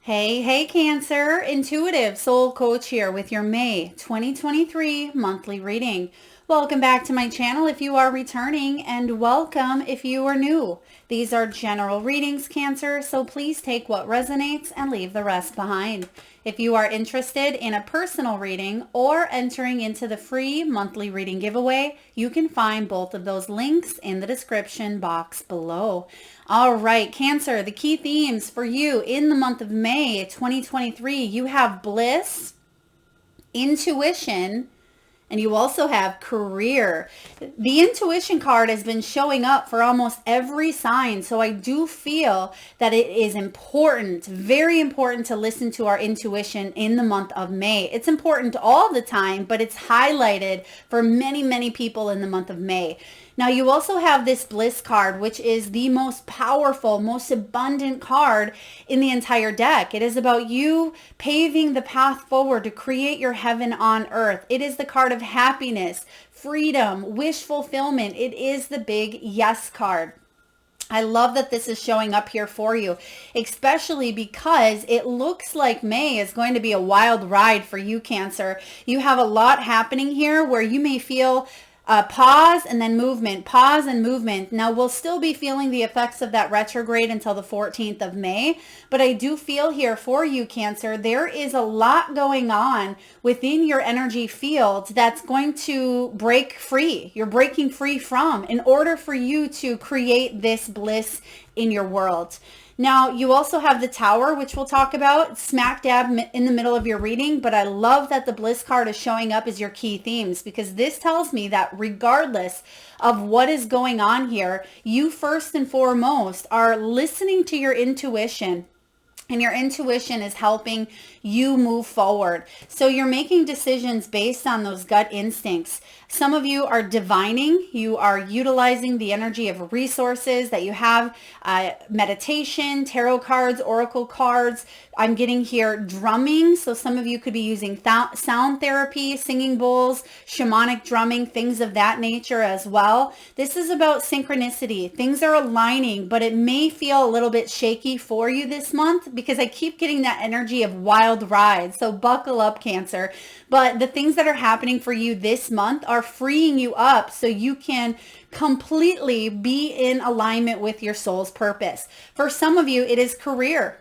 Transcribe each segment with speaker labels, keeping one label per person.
Speaker 1: Hey, Cancer, intuitive soul coach here with your May 2023 monthly reading. Welcome back to my channel if you are returning, and welcome if you are new. These are general readings, Cancer, so please take what resonates and leave the rest behind. If you are interested in a personal reading or entering into the free monthly reading giveaway, you can find both of those links in the description box below. All right, Cancer, the key themes for you in the month of May 2023, you have bliss, intuition, and you also have career. The intuition card has been showing up for almost every sign. So I do feel that it is important, very important to listen to our intuition in the month of May. It's important all the time, but it's highlighted for many, many people in the month of May. Now you also have this bliss card, which is the most powerful, most abundant card in the entire deck. It is about you paving the path forward to create your heaven on earth. It is the card of happiness, freedom, wish fulfillment. It is the big yes card. I love that this is showing up here for you, especially because it looks like May is going to be a wild ride for you, Cancer. You have a lot happening here where you may feel pause and then movement, pause and movement. Now we'll still be feeling the effects of that retrograde until the 14th of May, but I do feel here for you, Cancer, there is a lot going on within your energy field that's going to break free. You're breaking free from in order for you to create this bliss in your world. Now, you also have the Tower, which we'll talk about smack dab in the middle of your reading, but I love that the Bliss card is showing up as your key themes because this tells me that regardless of what is going on here, you first and foremost are listening to your intuition. And your intuition is helping you move forward. So you're making decisions based on those gut instincts. Some of you are divining. You are utilizing the energy of resources that you have, meditation, tarot cards, oracle cards. I'm getting here drumming. So some of you could be using sound therapy, singing bowls, shamanic drumming, things of that nature as well. This is about synchronicity. Things are aligning, but it may feel a little bit shaky for you this month because I keep getting that energy of wild ride. So buckle up, Cancer. But the things that are happening for you this month are freeing you up so you can completely be in alignment with your soul's purpose. For some of you, it is career.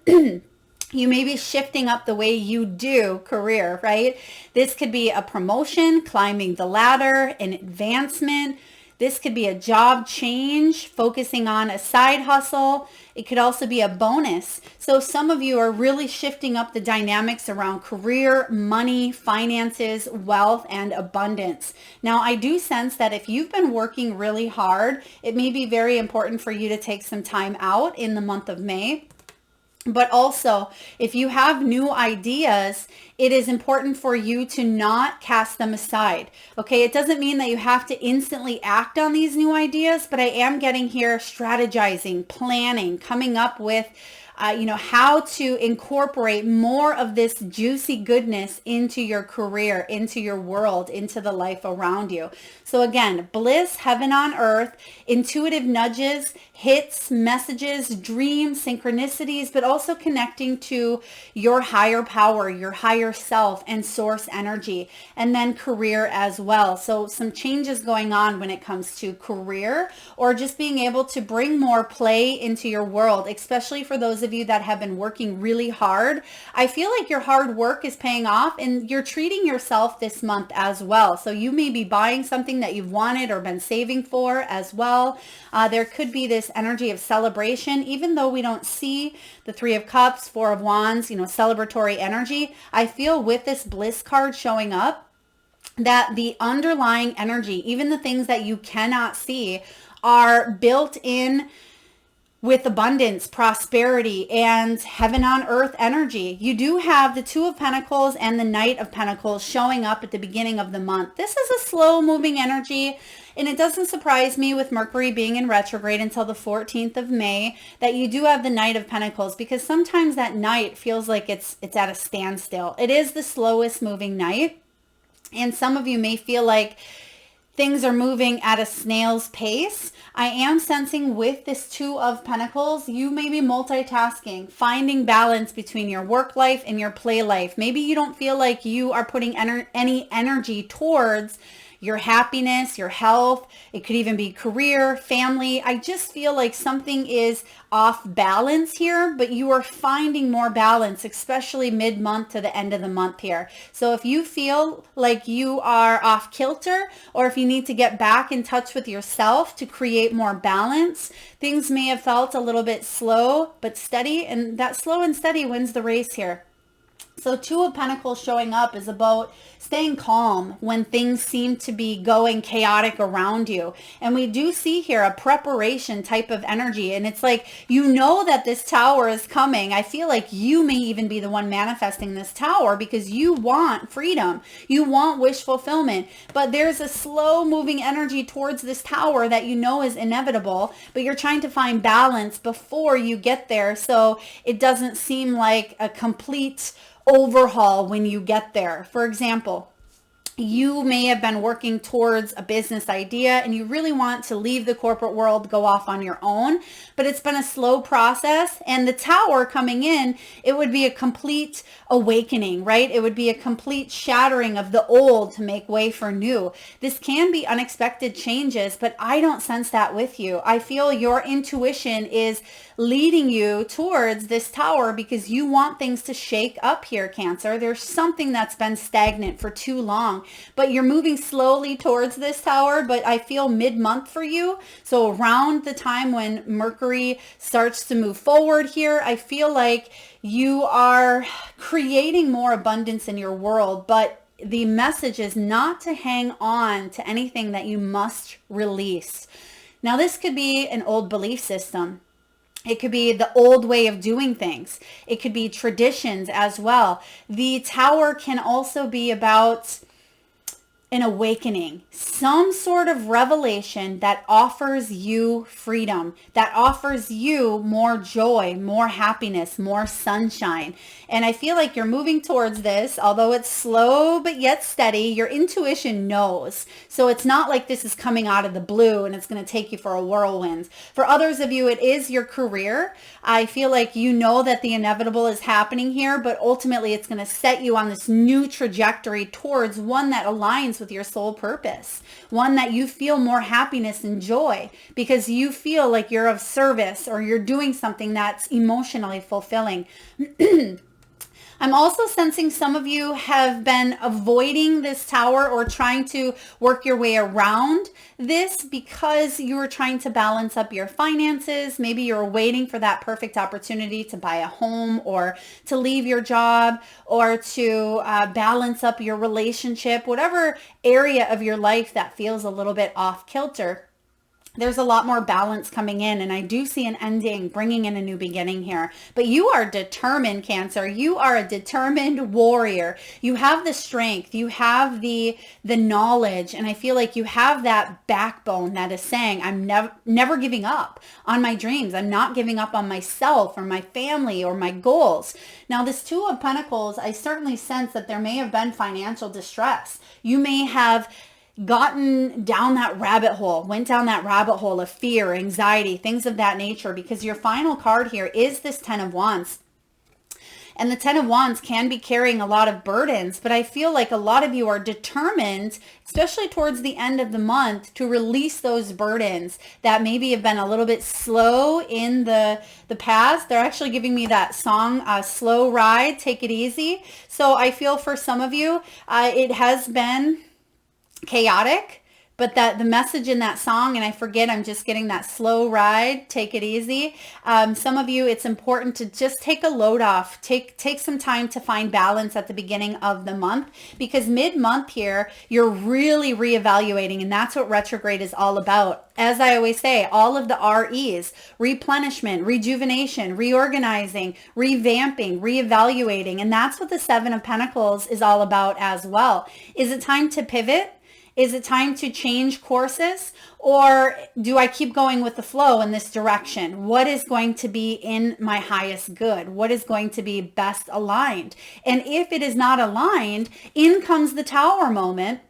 Speaker 1: You may be shifting up the way you do career, right? This could be a promotion, climbing the ladder, an advancement. This could be a job change, focusing on a side hustle. It could also be a bonus. So some of you are really shifting up the dynamics around career, money, finances, wealth, and abundance. Now, I do sense that if you've been working really hard, it may be very important for you to take some time out in the month of May. But also, if you have new ideas, it is important for you to not cast them aside. Okay, it doesn't mean that you have to instantly act on these new ideas, but I am getting here strategizing, planning, coming up with how to incorporate more of this juicy goodness into your career, into your world, into the life around you. So again, bliss, heaven on earth, intuitive nudges, hits, messages, dreams, synchronicities, but also connecting to your higher power, your higher self and source energy, and then career as well. So some changes going on when it comes to career or just being able to bring more play into your world, especially for those of you that have been working really hard. I feel like your hard work is paying off and you're treating yourself this month as well. So you may be buying something that you've wanted or been saving for as well. There could be this energy of celebration, even though we don't see the Three of Cups, Four of Wands, celebratory energy. I feel with this bliss card showing up that the underlying energy, even the things that you cannot see, are built in with abundance, prosperity, and heaven on earth energy. You do have the Two of Pentacles and the Knight of Pentacles showing up at the beginning of the month. This is a slow moving energy, and it doesn't surprise me with Mercury being in retrograde until the 14th of May that you do have the Knight of Pentacles, because sometimes that night feels like it's at a standstill. It is the slowest moving night, and some of you may feel like things are moving at a snail's pace. I am sensing with this Two of Pentacles, you may be multitasking, finding balance between your work life and your play life. Maybe you don't feel like you are putting any energy towards your happiness, your health. It could even be career, family. I just feel like something is off balance here, but you are finding more balance, especially mid-month to the end of the month here. So if you feel like you are off kilter, or if you need to get back in touch with yourself to create more balance, things may have felt a little bit slow but steady, and that slow and steady wins the race here. So Two of Pentacles showing up is about staying calm when things seem to be going chaotic around you. And we do see here a preparation type of energy. And it's like, you know that this tower is coming. I feel like you may even be the one manifesting this tower because you want freedom. You want wish fulfillment. But there's a slow moving energy towards this tower that you know is inevitable, but you're trying to find balance before you get there. So it doesn't seem like a complete overhaul when you get there. For example, you may have been working towards a business idea and you really want to leave the corporate world, go off on your own, but it's been a slow process. And the tower coming in, it would be a complete awakening, right? It would be a complete shattering of the old to make way for new. This can be unexpected changes, but I don't sense that with you. I feel your intuition is leading you towards this tower because you want things to shake up here, Cancer. There's something that's been stagnant for too long, but you're moving slowly towards this tower. But I feel mid-month for you. So around the time when Mercury starts to move forward here, I feel like you are creating more abundance in your world, but the message is not to hang on to anything that you must release. Now, this could be an old belief system. It could be the old way of doing things. It could be traditions as well. The tower can also be about an awakening, some sort of revelation that offers you freedom, that offers you more joy, more happiness, more sunshine. And I feel like you're moving towards this, although it's slow but yet steady. Your intuition knows. So it's not like this is coming out of the blue and it's going to take you for a whirlwind. For others of you, it is your career. I feel like you know that the inevitable is happening here, but ultimately it's going to set you on this new trajectory towards one that aligns with your soul purpose, one that you feel more happiness and joy because you feel like you're of service or you're doing something that's emotionally fulfilling. I'm also sensing some of you have been avoiding this tower or trying to work your way around this because you were trying to balance up your finances. Maybe you're waiting for that perfect opportunity to buy a home or to leave your job or to balance up your relationship, whatever area of your life that feels a little bit off kilter. There's a lot more balance coming in, and I do see an ending, bringing in a new beginning here. But you are determined, Cancer. You are a determined warrior. You have the strength. You have the knowledge, and I feel like you have that backbone that is saying, I'm never giving up on my dreams. I'm not giving up on myself or my family or my goals. Now, this Two of Pentacles, I certainly sense that there may have been financial distress. You may have gotten down that rabbit hole, went down that rabbit hole of fear, anxiety, things of that nature, because your final card here is this Ten of Wands. And the Ten of Wands can be carrying a lot of burdens, but I feel like a lot of you are determined, especially towards the end of the month, to release those burdens that maybe have been a little bit slow in the past. They're actually giving me that song, Slow Ride, Take It Easy. So I feel for some of you, it has been chaotic, but that the message in that song, and I forget, I'm just getting that slow ride, take it easy. Some of you, it's important to just take a load off, take some time to find balance at the beginning of the month, because mid-month here, you're really reevaluating, and that's what retrograde is all about. As I always say, all of the REs, replenishment, rejuvenation, reorganizing, revamping, reevaluating, and that's what the Seven of Pentacles is all about as well. Is it time to pivot? Is it time to change courses, or do I keep going with the flow in this direction? What is going to be in my highest good? What is going to be best aligned? And if it is not aligned, in comes the Tower moment.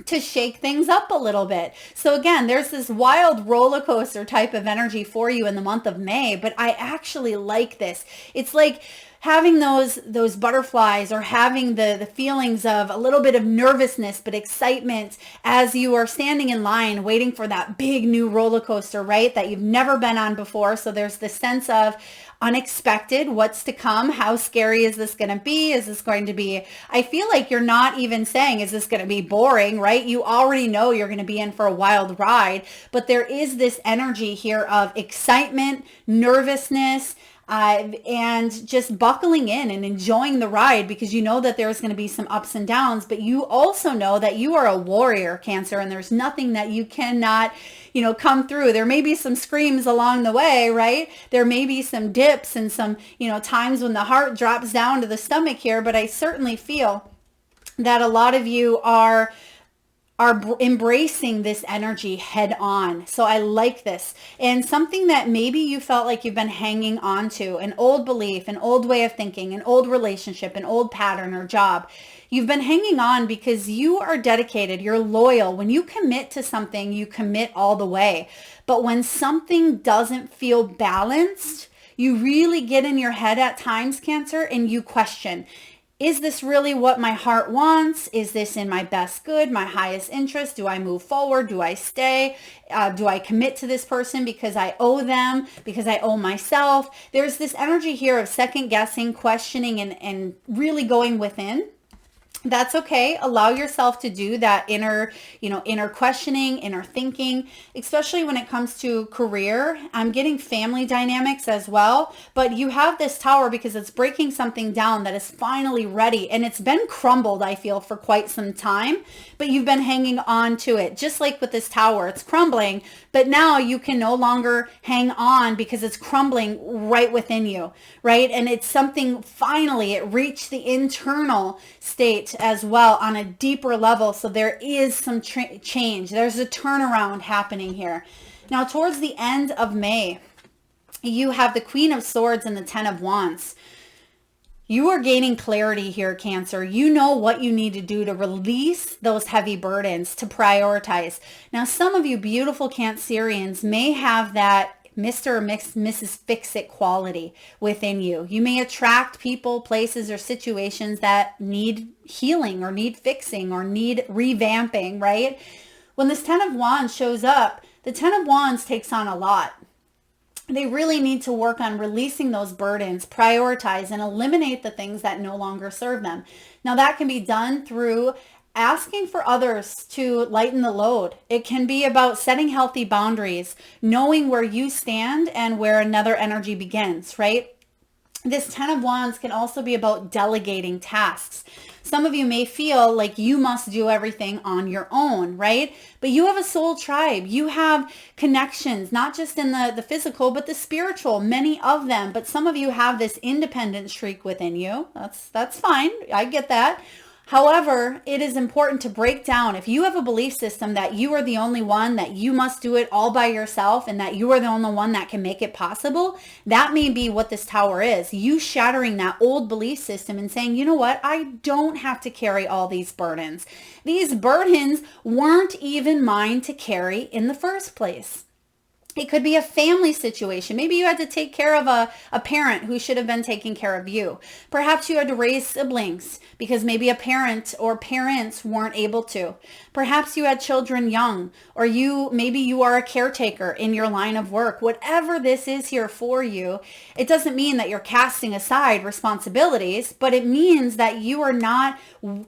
Speaker 1: to shake things up a little bit. So again, there's this wild roller coaster type of energy for you in the month of May, but I actually like this. It's like having those butterflies, or having the feelings of a little bit of nervousness but excitement as you are standing in line waiting for that big new roller coaster, right, that you've never been on before. So there's this sense of unexpected, what's to come, how scary is this going to be, is this going to be, I feel like you're not even saying, is this going to be boring, right? You already know you're going to be in for a wild ride, but there is this energy here of excitement, nervousness, and just buckling in and enjoying the ride, because you know that there's going to be some ups and downs, but you also know that you are a warrior, Cancer, and there's nothing that you cannot, come through. There may be some screams along the way, right? There may be some dips and some, times when the heart drops down to the stomach here, but I certainly feel that a lot of you are embracing this energy head on. So I like this. And something that maybe you felt like you've been hanging on to, an old belief, an old way of thinking, an old relationship, an old pattern or job. You've been hanging on because you are dedicated, you're loyal. When you commit to something, you commit all the way. But when something doesn't feel balanced, you really get in your head at times, Cancer, and you question, is this really what my heart wants? Is this in my best good, my highest interest? Do I move forward? Do I stay? Do I commit to this person because I owe them, because I owe myself? There's this energy here of second guessing, questioning, and really going within. That's okay. Allow yourself to do that inner questioning, inner thinking, especially when it comes to career. I'm getting family dynamics as well, but you have this tower because it's breaking something down that is finally ready, and it's been crumbled, I feel, for quite some time, but you've been hanging on to it. Just like with this tower, it's crumbling, but now you can no longer hang on because it's crumbling right within you, right? And it's something, finally, it reached the internal state as well on a deeper level. So there is some change. There's a turnaround happening here. Now, towards the end of May, you have the Queen of Swords and the Ten of Wands. You are gaining clarity here, Cancer. You know what you need to do to release those heavy burdens, to prioritize. Now, some of you beautiful Cancerians may have that Mr. or Mrs. Fix-It quality within you. You may attract people, places, or situations that need healing or need fixing or need revamping, right? When this Ten of Wands shows up, the Ten of Wands takes on a lot. They really need to work on releasing those burdens, prioritize, and eliminate the things that no longer serve them. Now, that can be done through asking for others to lighten the load. It can be about setting healthy boundaries, knowing where you stand and where another energy begins, right? This Ten of Wands can also be about delegating tasks. Some of you may feel like you must do everything on your own, right? But you have a soul tribe. You have connections, not just in the physical, but the spiritual, many of them. But some of you have this independent streak within you. That's fine. I get that. However, it is important to break down. If you have a belief system that you are the only one, that you must do it all by yourself, and that you are the only one that can make it possible, that may be what this tower is. You shattering that old belief system and saying, you know what? I don't have to carry all these burdens. These burdens weren't even mine to carry in the first place. It could be a family situation. Maybe you had to take care of a parent who should have been taking care of you. Perhaps you had to raise siblings because maybe a parent or parents weren't able to. Perhaps you had children young, or maybe you are a caretaker in your line of work. Whatever this is here for you, it doesn't mean that you're casting aside responsibilities, but it means that you are not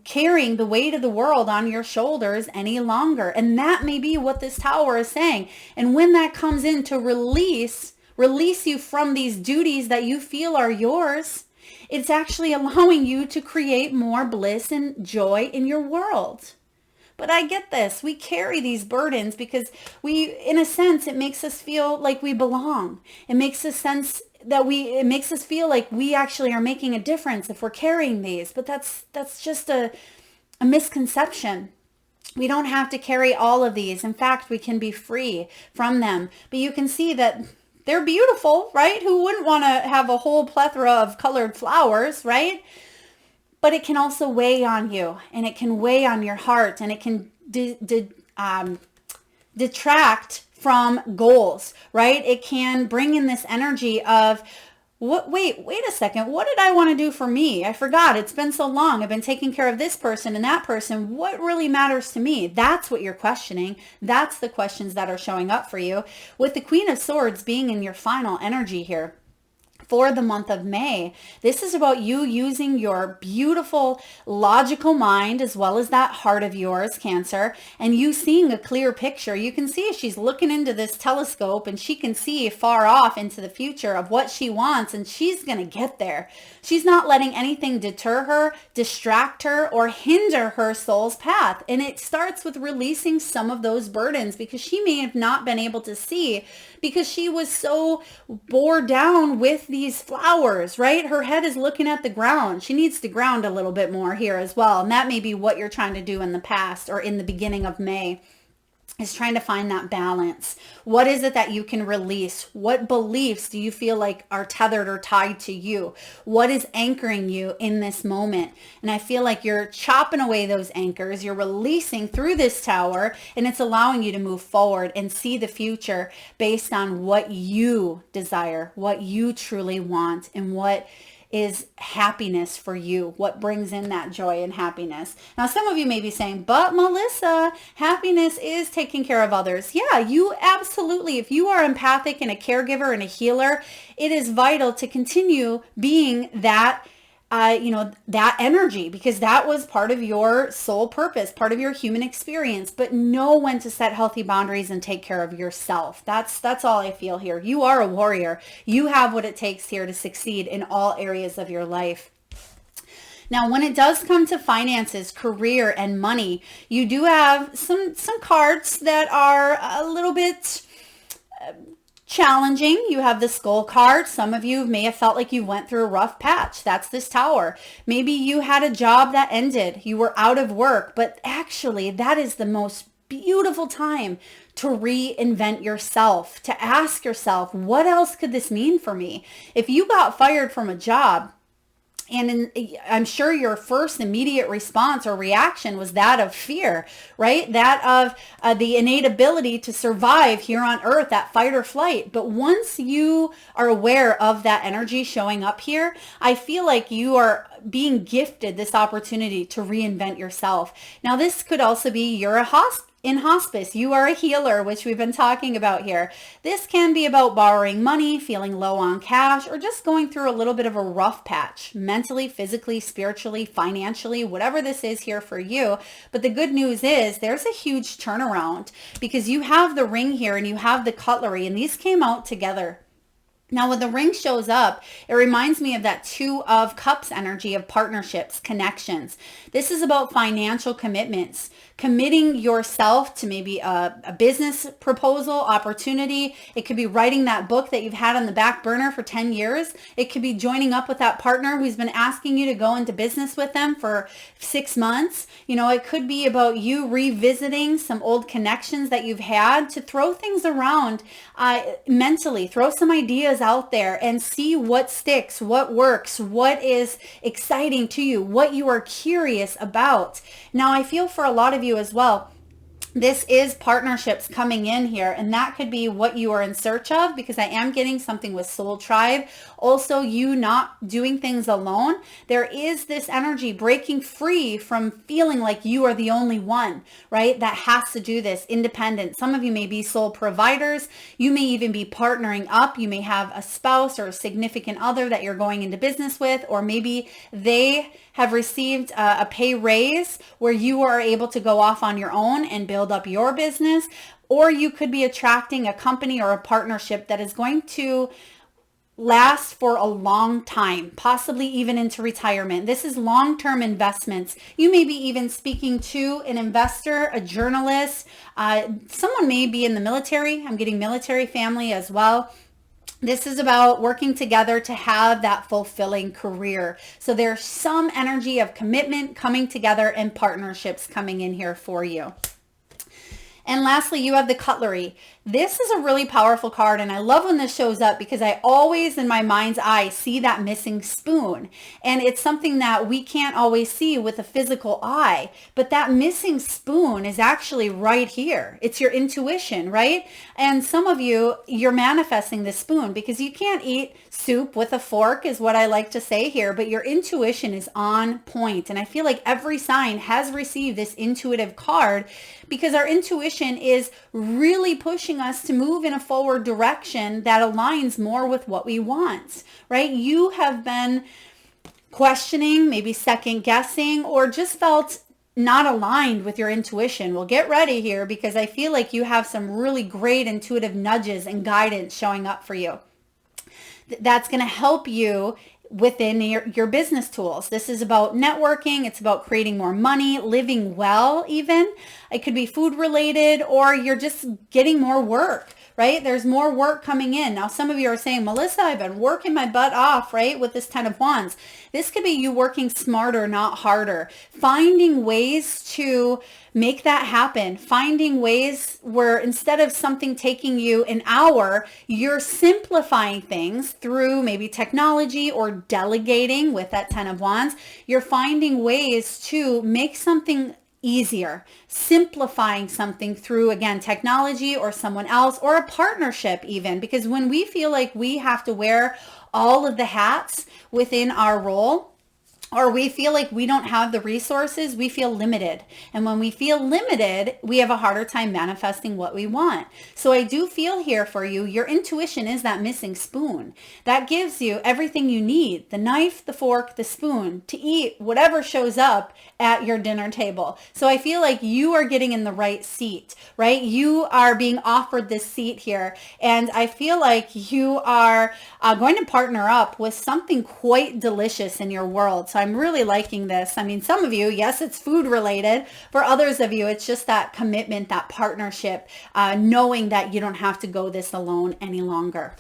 Speaker 1: carrying the weight of the world on your shoulders any longer. And that may be what this tower is saying. And when that comes in to release you from these duties that you feel are yours, it's actually allowing you to create more bliss and joy in your world. But I get this. We carry these burdens because in a sense, it makes us feel like we belong. It makes it makes us feel like we actually are making a difference if we're carrying these. But that's just a misconception. We don't have to carry all of these. In fact, we can be free from them. But you can see that they're beautiful, right? Who wouldn't want to have a whole plethora of colored flowers, right? But it can also weigh on you, and it can weigh on your heart, and it can detract from goals, right? It can bring in this energy of, wait a second, what did I want to do for me? I forgot, it's been so long, I've been taking care of this person and that person, what really matters to me? That's what you're questioning. That's the questions that are showing up for you, with the Queen of Swords being in your final energy here for the month of May. This is about you using your beautiful logical mind as well as that heart of yours, Cancer, and you seeing a clear picture. You can see she's looking into this telescope and she can see far off into the future of what she wants, and she's going to get there. She's not letting anything deter her, distract her, or hinder her soul's path. And it starts with releasing some of those burdens, because she may have not been able to see because she was so bored down with these flowers, right? Her head is looking at the ground. She needs to ground a little bit more here as well. And that may be what you're trying to do in the past or in the beginning of May, is trying to find that balance. What is it that you can release? What beliefs do you feel like are tethered or tied to you? What is anchoring you in this moment? And I feel like you're chopping away those anchors. You're releasing through this tower, and it's allowing you to move forward and see the future based on what you desire, what you truly want, and what is happiness for you, what brings in that joy and happiness. Now, some of you may be saying, but Melissa, happiness is taking care of others. Yeah, you absolutely, if you are empathic and a caregiver and a healer, it is vital to continue being that that energy, because that was part of your soul purpose, part of your human experience. But know when to set healthy boundaries and take care of yourself. That's all I feel here. You are a warrior. You have what it takes here to succeed in all areas of your life. Now, when it does come to finances, career, and money, you do have some cards that are a little bit challenging. You have the Skull card. Some of you may have felt like you went through a rough patch. That's this Tower. Maybe you had a job that ended. You were out of work, but actually that is the most beautiful time to reinvent yourself, to ask yourself, what else could this mean for me? If you got fired from a job, and I'm sure your first immediate response or reaction was that of fear, right? That of the innate ability to survive here on earth, that fight or flight. But once you are aware of that energy showing up here, I feel like you are being gifted this opportunity to reinvent yourself. Now, this could also be you're in hospice. You are a healer, which we've been talking about here. This can be about borrowing money, feeling low on cash, or just going through a little bit of a rough patch, mentally, physically, spiritually, financially, whatever this is here for you. But the good news is there's a huge turnaround, because you have the ring here and you have the cutlery, and these came out together. Now, when the ring shows up, it reminds me of that Two of Cups energy of partnerships, connections. This is about financial commitments, committing yourself to maybe a business proposal, opportunity. It could be writing that book that you've had on the back burner for 10 years. It could be joining up with that partner who's been asking you to go into business with them for 6 months. It could be about you revisiting some old connections that you've had, to throw things around mentally, throw some ideas out there and see what sticks, what works, what is exciting to you, what you are curious about. Now, I feel for a lot of you as well, this is partnerships coming in here, and that could be what you are in search of, because I am getting something with Soul Tribe. Also, you not doing things alone. There is this energy breaking free from feeling like you are the only one, right? That has to do this independent. Some of you may be sole providers. You may even be partnering up. You may have a spouse or a significant other that you're going into business with, or maybe they have received a pay raise where you are able to go off on your own and build up your business. Or you could be attracting a company or a partnership that is going to last for a long time, possibly even into retirement. This is long-term investments. You may be even speaking to an investor, a journalist. Someone may be in the military. I'm getting military family as well. This is about working together to have that fulfilling career. So there's some energy of commitment coming together and partnerships coming in here for you. And lastly, you have the cutlery. This is a really powerful card, and I love when this shows up because I always, in my mind's eye, see that missing spoon. And it's something that we can't always see with a physical eye, but that missing spoon is actually right here. It's your intuition, right? And some of you, you're manifesting this spoon because you can't eat soup with a fork, is what I like to say here, but your intuition is on point. And I feel like every sign has received this intuitive card because our intuition is really pushing us to move in a forward direction that aligns more with what we want, right? You have been questioning, maybe second guessing, or just felt not aligned with your intuition. Well, get ready here because I feel like you have some really great intuitive nudges and guidance showing up for you. That's going to help you within your business tools. This is about networking. It's about creating more money, living well even. It could be food related, or you're just getting more work, right? There's more work coming in. Now, some of you are saying, Melissa, I've been working my butt off, right? With this 10 of Wands. This could be you working smarter, not harder. Finding ways to make that happen. Finding ways where instead of something taking you an hour, you're simplifying things through maybe technology or delegating with that 10 of Wands. You're finding ways to make something easier, simplifying something through, again, technology or someone else or a partnership even, because when we feel like we have to wear all of the hats within our role, or we feel like we don't have the resources, we feel limited. And when we feel limited, we have a harder time manifesting what we want. So I do feel here for you, your intuition is that missing spoon. That gives you everything you need, the knife, the fork, the spoon, to eat whatever shows up at your dinner table. So I feel like you are getting in the right seat, right? You are being offered this seat here. And I feel like you are going to partner up with something quite delicious in your world. So I'm really liking this. I mean, some of you, yes, it's food related. For others of you, it's just that commitment, that partnership, knowing that you don't have to go this alone any longer.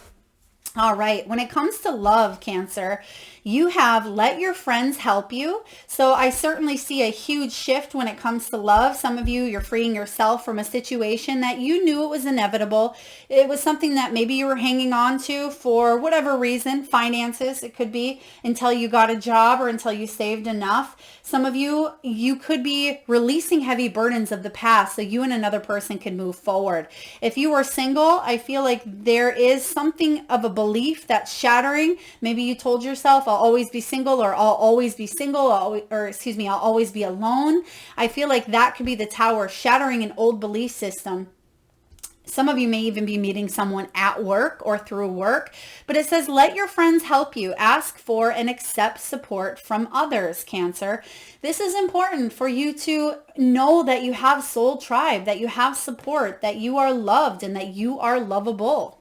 Speaker 1: All right. When it comes to love, Cancer, you have let your friends help you. So I certainly see a huge shift when it comes to love. Some of you, you're freeing yourself from a situation that you knew it was inevitable. It was something that maybe you were hanging on to for whatever reason, finances, it could be, until you got a job or until you saved enough. Some of you, you could be releasing heavy burdens of the past so you and another person can move forward. If you are single, I feel like there is something of a belief that's shattering. Maybe you told yourself, I'll always be single, or I'll always be single, I'll always be alone. I feel like that could be the tower shattering an old belief system. Some of you may even be meeting someone at work or through work, but it says, let your friends help you. Ask for and accept support from others, Cancer. This is important for you to know that you have soul tribe, that you have support, that you are loved, and that you are lovable.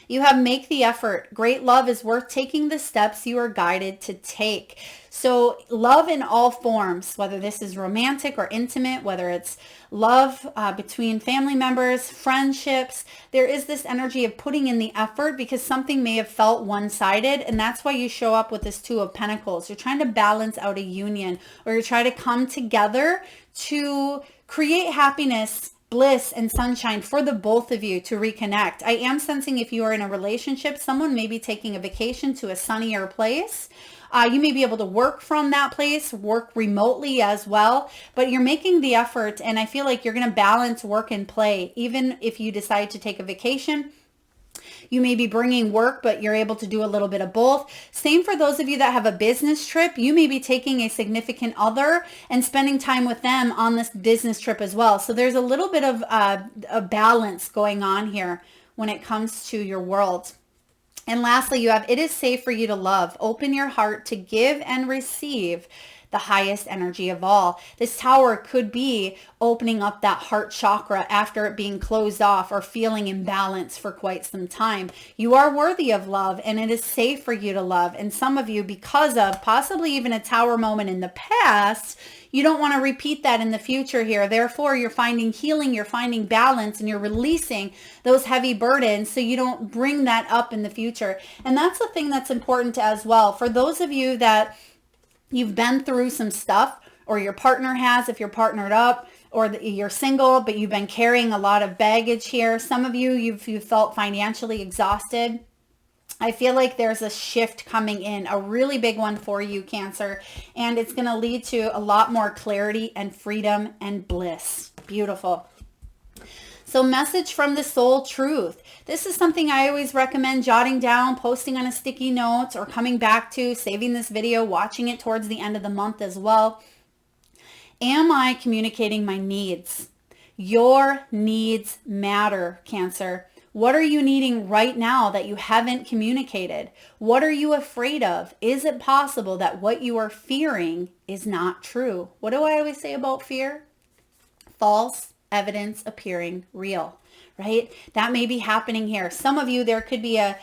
Speaker 1: You have make the effort. Great love is worth taking the steps you are guided to take. So love in all forms, whether this is romantic or intimate, whether it's love between family members, friendships, there is this energy of putting in the effort because something may have felt one-sided. And that's why you show up with this Two of Pentacles. You're trying to balance out a union, or you're trying to come together to create happiness, bliss, and sunshine for the both of you to reconnect. I am sensing if you are in a relationship, someone may be taking a vacation to a sunnier place. You may be able to work from that place, work remotely as well, but you're making the effort, and I feel like you're going to balance work and play. Even if you decide to take a vacation, you may be bringing work, but you're able to do a little bit of both. Same for those of you that have a business trip. You may be taking a significant other and spending time with them on this business trip as well. So there's a little bit of a balance going on here when it comes to your world. And lastly, you have, it is safe for you to love. Open your heart to give and receive the highest energy of all. This tower could be opening up that heart chakra after it being closed off or feeling imbalanced for quite some time. You are worthy of love, and it is safe for you to love. And some of you, because of possibly even a tower moment in the past, you don't want to repeat that in the future here. Therefore, you're finding healing, you're finding balance, and you're releasing those heavy burdens so you don't bring that up in the future. And that's the thing that's important as well. For those of you that you've been through some stuff, or your partner has, if you're partnered up, or you're single, but you've been carrying a lot of baggage here. Some of you, you've felt financially exhausted. I feel like there's a shift coming in, a really big one for you, Cancer, and it's going to lead to a lot more clarity and freedom and bliss. Beautiful. So message from the soul truth. This is something I always recommend jotting down, posting on a sticky note, or coming back to, saving this video, watching it towards the end of the month as well. Am I communicating my needs? Your needs matter, Cancer. What are you needing right now that you haven't communicated? What are you afraid of? Is it possible that what you are fearing is not true? What do I always say about fear? False evidence appearing real, right? That may be happening here. Some of you, there could be a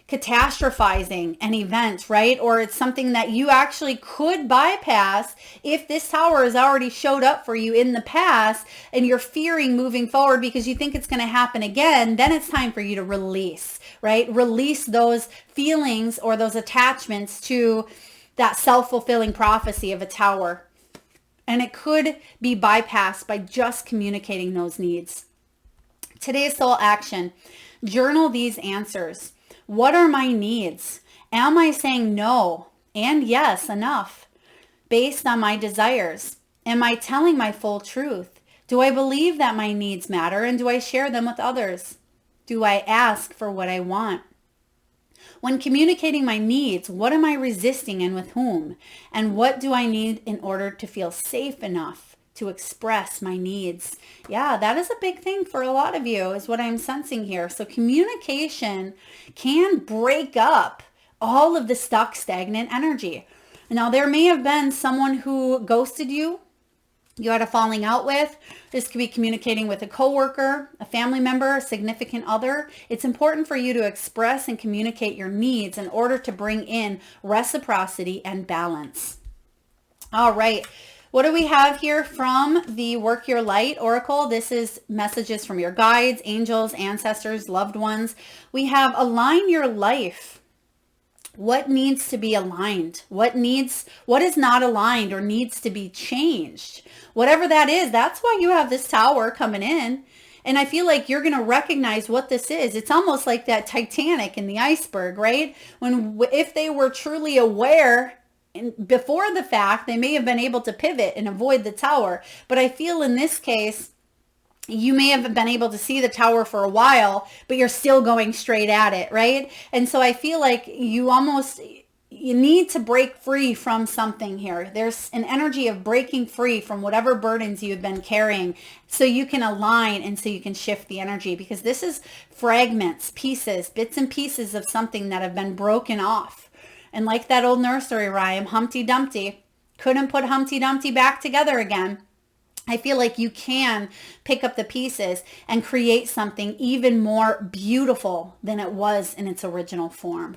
Speaker 1: catastrophizing an event, right? Or it's something that you actually could bypass if this tower has already showed up for you in the past and you're fearing moving forward because you think it's going to happen again. Then it's time for you to release, right? Release those feelings or those attachments to that self-fulfilling prophecy of a tower. And it could be bypassed by just communicating those needs. Today's soul action. Journal these answers. What are my needs? Am I saying no and yes enough based on my desires? Am I telling my full truth? Do I believe that my needs matter, and do I share them with others? Do I ask for what I want? When communicating my needs, what am I resisting and with whom? And what do I need in order to feel safe enough to express my needs? Yeah, that is a big thing for a lot of you, is what I'm sensing here. So communication can break up all of the stuck, stagnant energy. Now, there may have been someone who ghosted you, you had a falling out with. This could be communicating with a coworker, a family member, a significant other. It's important for you to express and communicate your needs in order to bring in reciprocity and balance. All right. What do we have here from the Work Your Light Oracle? This is messages from your guides, angels, ancestors, loved ones. We have align your life. What needs to be aligned? What is not aligned or needs to be changed? Whatever that is, that's why you have this tower coming in. And I feel like you're going to recognize what this is. It's almost like that Titanic in the iceberg, right? If they were truly aware before the fact, they may have been able to pivot and avoid the tower. But I feel in this case, you may have been able to see the tower for a while, but you're still going straight at it, right? And so I feel like you need to break free from something here. There's an energy of breaking free from whatever burdens you've been carrying so you can align and so you can shift the energy, because this is fragments, pieces, bits and pieces of something that have been broken off. And like that old nursery rhyme, Humpty Dumpty couldn't put Humpty Dumpty back together again. I feel like you can pick up the pieces and create something even more beautiful than it was in its original form.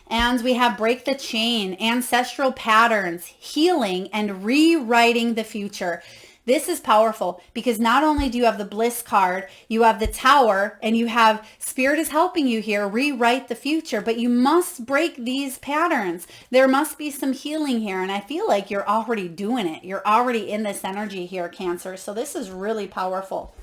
Speaker 1: And we have break the chain, ancestral patterns, healing, and rewriting the future. This is powerful because not only do you have the bliss card, you have the tower, and you have spirit is helping you here rewrite the future, but you must break these patterns. There must be some healing here, and I feel like you're already doing it. You're already in this energy here, Cancer. So this is really powerful.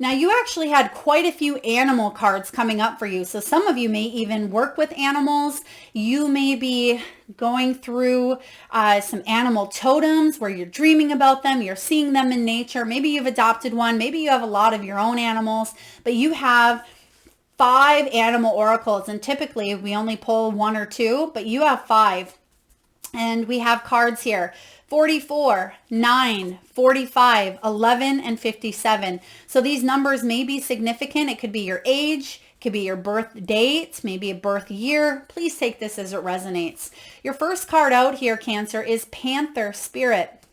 Speaker 1: Now, you actually had quite a few animal cards coming up for you. So some of you may even work with animals. You may be going through some animal totems where you're dreaming about them. You're seeing them in nature. Maybe you've adopted one. Maybe you have a lot of your own animals, but you have 5 animal oracles. And typically we only pull 1 or 2, but you have 5. And we have cards here. 44, 9, 45, 11, and 57. So these numbers may be significant. It could be your age, it could be your birth date, maybe a birth year. Please take this as it resonates. Your first card out here, Cancer, is Panther Spirit.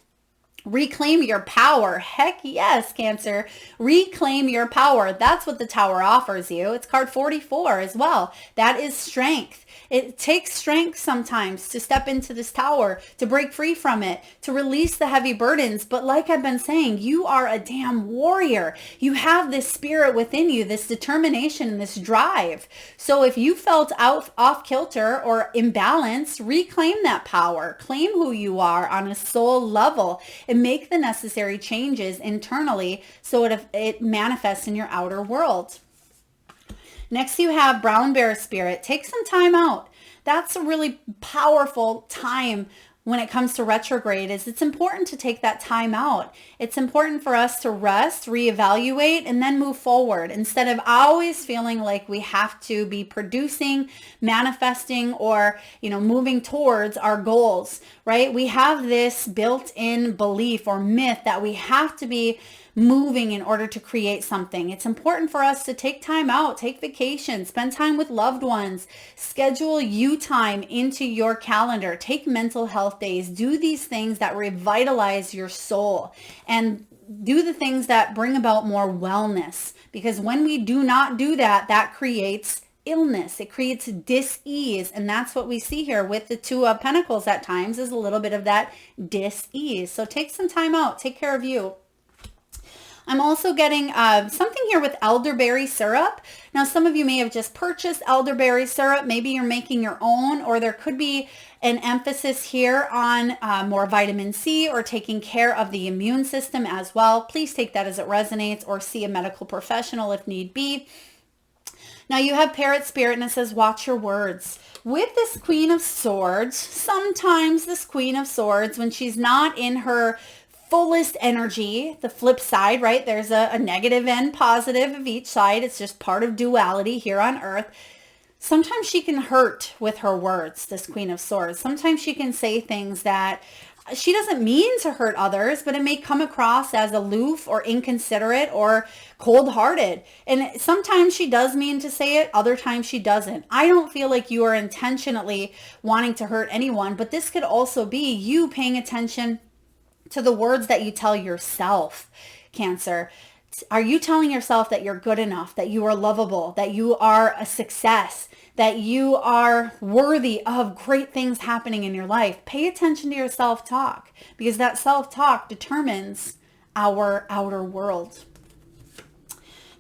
Speaker 1: Reclaim your power. Heck yes, Cancer. Reclaim your power. That's what the Tower offers you. It's card 44 as well. That is strength. It takes strength sometimes to step into this tower, to break free from it, to release the heavy burdens. But like I've been saying, you are a damn warrior. You have this spirit within you, this determination and this drive. So if you felt off kilter or imbalanced, reclaim that power. Claim who you are on a soul level and make the necessary changes internally so it manifests in your outer world. Next, you have Brown Bear Spirit. Take some time out. That's a really powerful time when it comes to retrograde. It's important to take that time out. It's important for us to rest, reevaluate, and then move forward instead of always feeling like we have to be producing, manifesting, or, moving towards our goals, right? We have this built-in belief or myth that we have to be moving in order to create something. It's important for us to take time out, take vacation, spend time with loved ones, schedule you time into your calendar, take mental health days, do these things that revitalize your soul, and do the things that bring about more wellness. Because when we do not do that, that creates illness. It creates dis-ease. And that's what we see here with the Two of Pentacles at times, is a little bit of that dis-ease. So take some time out, take care of you. I'm also getting something here with elderberry syrup. Now, some of you may have just purchased elderberry syrup. Maybe you're making your own, or there could be an emphasis here on more vitamin C or taking care of the immune system as well. Please take that as it resonates, or see a medical professional if need be. Now you have Parrot Spirit, and it says, watch your words. With this Queen of Swords, sometimes this Queen of Swords, when she's not in her fullest energy, the flip side, right? There's a negative and positive of each side. It's just part of duality here on earth. Sometimes she can hurt with her words, this Queen of Swords. Sometimes she can say things that she doesn't mean to hurt others, but it may come across as aloof or inconsiderate or cold-hearted. And sometimes she does mean to say it, other times she doesn't. I don't feel like you are intentionally wanting to hurt anyone, but this could also be you paying attention to the words that you tell yourself, Cancer. Are you telling yourself that you're good enough, that you are lovable, that you are a success, that you are worthy of great things happening in your life? Pay attention to your self-talk, because that self-talk determines our outer world.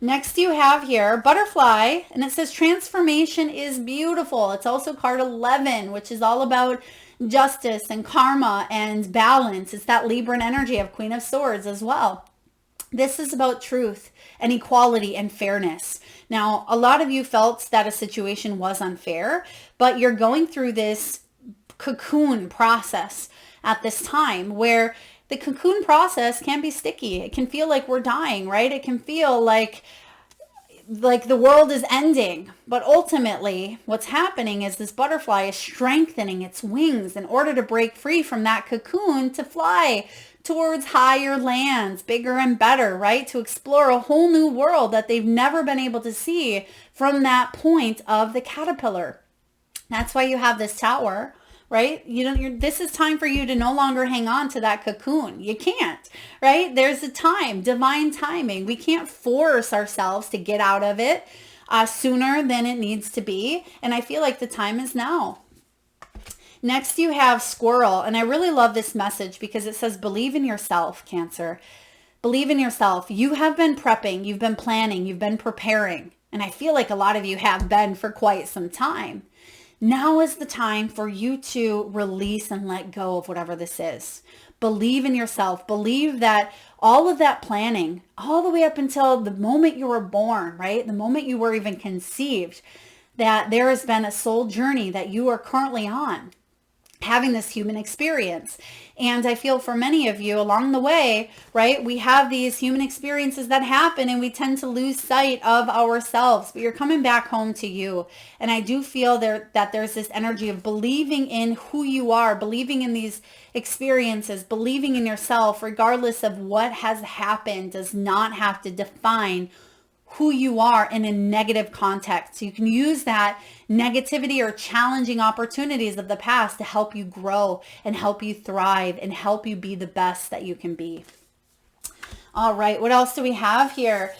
Speaker 1: Next you have here Butterfly, and it says transformation is beautiful. It's also card 11, which is all about justice and karma and balance. It's that Libran energy of Queen of Swords as well. This is about truth and equality and fairness. Now, a lot of you felt that a situation was unfair, but you're going through this cocoon process at this time, where the cocoon process can be sticky. It can feel like we're dying, right? It can feel like the world is ending. But ultimately, what's happening is this butterfly is strengthening its wings in order to break free from that cocoon to fly towards higher lands, bigger and better, right? To explore a whole new world that they've never been able to see from that point of the caterpillar. That's why you have this tower, right? This is time for you to no longer hang on to that cocoon. You can't, right? There's a time, divine timing. We can't force ourselves to get out of it sooner than it needs to be. And I feel like the time is now. Next, you have Squirrel. And I really love this message because it says, believe in yourself, Cancer. Believe in yourself. You have been prepping. You've been planning. You've been preparing. And I feel like a lot of you have been for quite some time. Now is the time for you to release and let go of whatever this is. Believe in yourself. Believe that all of that planning, all the way up until the moment you were born, right? The moment you were even conceived, that there has been a soul journey that you are currently on, having this human experience. And I feel for many of you along the way, right, we have these human experiences that happen and we tend to lose sight of ourselves, but you're coming back home to you. And I do feel that there's this energy of believing in who you are, believing in these experiences, believing in yourself, regardless of what has happened, does not have to define who you are in a negative context. You can use that negativity or challenging opportunities of the past to help you grow and help you thrive and help you be the best that you can be. All right, what else do we have here?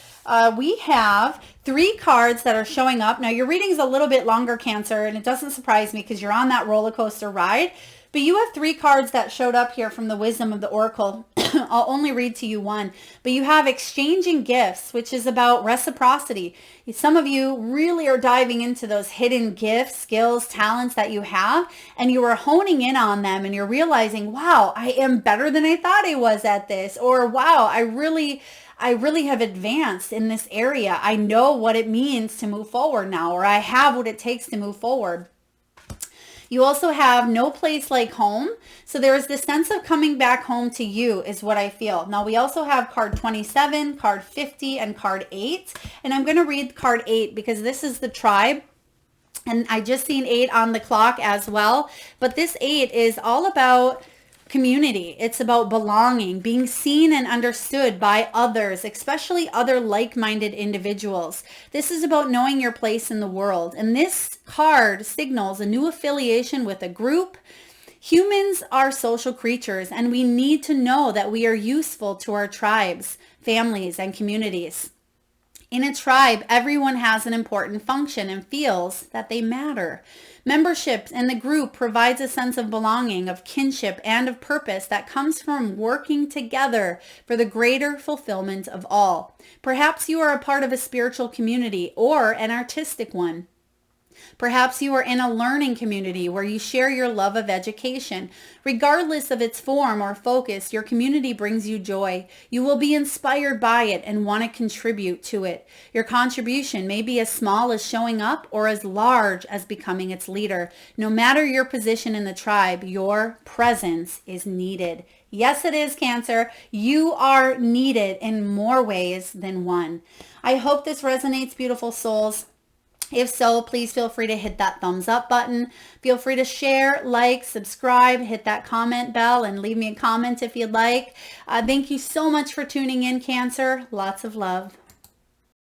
Speaker 1: We have 3 cards that are showing up. Now, your reading is a little bit longer, Cancer, and it doesn't surprise me because you're on that roller coaster ride. But you have 3 cards that showed up here from the Wisdom of the Oracle. I'll only read to you one. But you have exchanging gifts, which is about reciprocity. Some of you really are diving into those hidden gifts, skills, talents that you have, and you are honing in on them, and you're realizing, wow, I am better than I thought I was at this. Or, wow, I really have advanced in this area. I know what it means to move forward now, or I have what it takes to move forward. You also have no place like home. So there is this sense of coming back home to you is what I feel. Now we also have card 27, card 50, and card 8. And I'm going to read card 8 because this is the tribe. And I just seen 8 on the clock as well. But this 8 is all about community. It's about belonging, being seen and understood by others, especially other like-minded individuals. This is about knowing your place in the world. And this card signals a new affiliation with a group. Humans are social creatures, and we need to know that we are useful to our tribes, families, and communities. In a tribe, everyone has an important function and feels that they matter. Membership in the group provides a sense of belonging, of kinship, and of purpose that comes from working together for the greater fulfillment of all. Perhaps you are a part of a spiritual community or an artistic one. Perhaps you are in a learning community where you share your love of education. Regardless of its form or focus, your community brings you joy. You will be inspired by it and want to contribute to it. Your contribution may be as small as showing up or as large as becoming its leader. No matter your position in the tribe, your presence is needed. Yes, it is, Cancer. You are needed in more ways than one. I hope this resonates, beautiful souls. If so, please feel free to hit that thumbs up button. Feel free to share, like, subscribe, hit that comment bell, and leave me a comment if you'd like. Thank you so much for tuning in, Cancer. Lots of love.